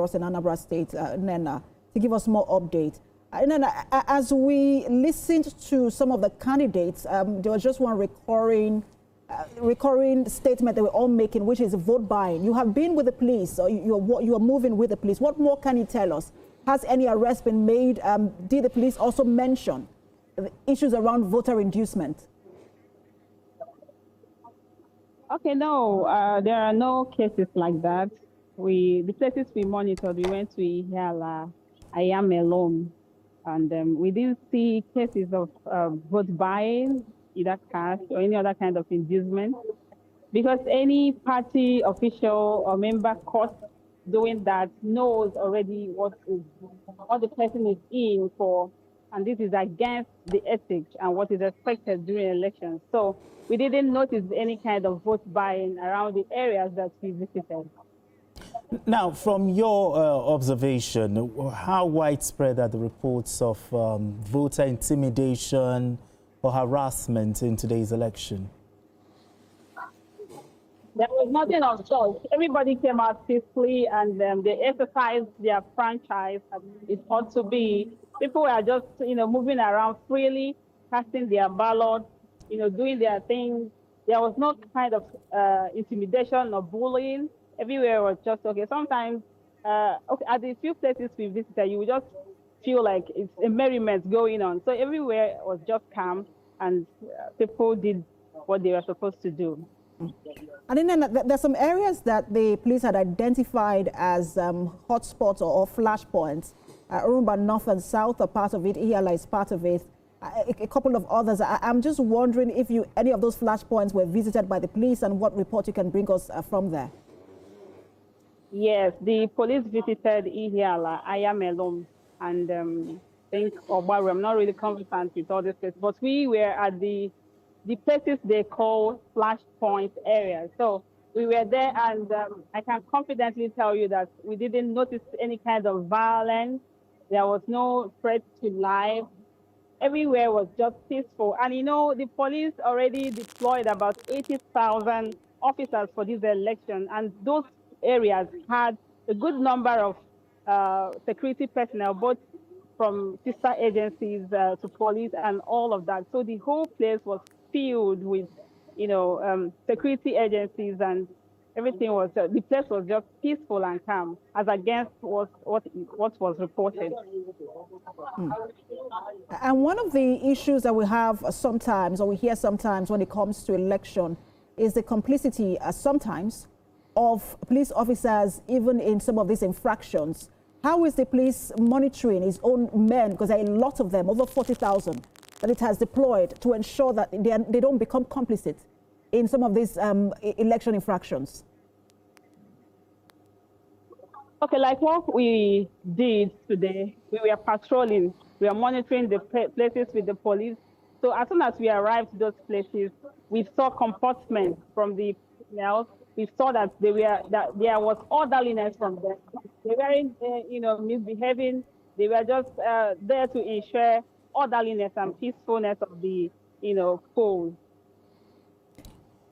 for us in Anambra State, Nena, to give us more update. Nena, as we listened to some of the candidates, there was just one recurring statement they were all making, which is vote buying. You have been with the police, or you are moving with the police. What more can you tell us? Has any arrest been made? Did the police also mention the issues around voter inducement? Okay, no, there are no cases like that. The places we monitored, we went to Ihiala, I am alone, and we didn't see cases of vote buying, either cash or any other kind of inducement, because any party official or member caught doing that knows already what the person is in for, and this is against the ethics and what is expected during elections. So we didn't notice any kind of vote buying around the areas that we visited. Now, from your observation, how widespread are the reports of voter intimidation or harassment in today's election? There was nothing of sort. Everybody came out peacefully, and they exercised their franchise as it ought to be. People were just, moving around freely, casting their ballot, doing their things. There was no kind of intimidation or bullying. Everywhere was just okay. Sometimes, at the few places we visited, you would just feel like it's a merriment going on. So everywhere was just calm, and people did what they were supposed to do. And then there's some areas that the police had identified as hotspots or flashpoints. Urumba North and South are part of it. Ihiala is part of it. A couple of others. I'm just wondering if any of those flashpoints were visited by the police and what report you can bring us from there. Yes, the police visited Ihiala, I am alone, and I think Obaru. I'm not really conversant with all this place, but we were at the places they call flashpoint areas. So we were there, and I can confidently tell you that we didn't notice any kind of violence. There was no threat to life. Everywhere was just peaceful. And the police already deployed about 80,000 officers for this election, and those areas had a good number of security personnel, both from sister agencies to police and all of that. So the whole place was filled with, security agencies, and everything was, the place was just peaceful and calm, as against what was reported. And one of the issues that we have sometimes, or we hear sometimes when it comes to election, is the complicity sometimes of police officers, even in some of these infractions. How is the police monitoring its own men, because there are a lot of them, over 40,000, that it has deployed to ensure that they don't become complicit in some of these election infractions? Okay, like what we did today, we were patrolling, we were monitoring the places with the police. So as soon as we arrived to those places, we saw comportment from the personnel. We saw that there was orderliness from them. They weren't, misbehaving. They were just there to ensure orderliness and peacefulness of the, polls.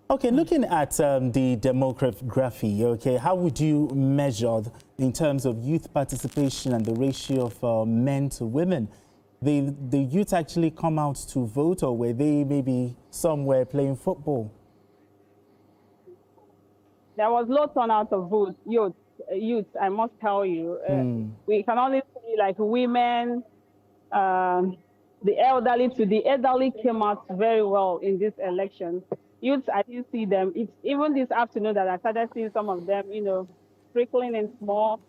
Okay, looking at the demography, okay, how would you measure in terms of youth participation and the ratio of men to women? The youth actually come out to vote, or were they maybe somewhere playing football? There was low turnout of youth, I must tell you. We can only see like women, the elderly to the elderly came out very well in this election. Youths, I didn't see them. It's even this afternoon that I started seeing some of them, trickling in small.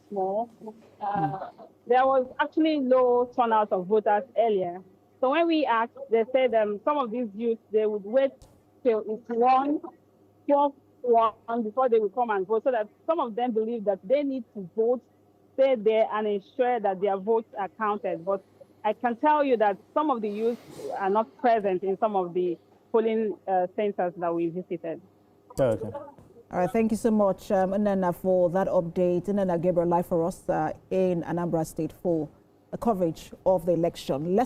There was actually low turnout of voters earlier. So when we asked, they said some of these youths, they would wait till it's 12 before they will come and vote, so that some of them believe that they need to vote, stay there and ensure that their votes are counted. But I can tell you that some of the youth are not present in some of the polling centers that we visited. Okay. All right, thank you so much, Nena, for that update. Nena Gabriel live for us in Anambra State for the coverage of the election.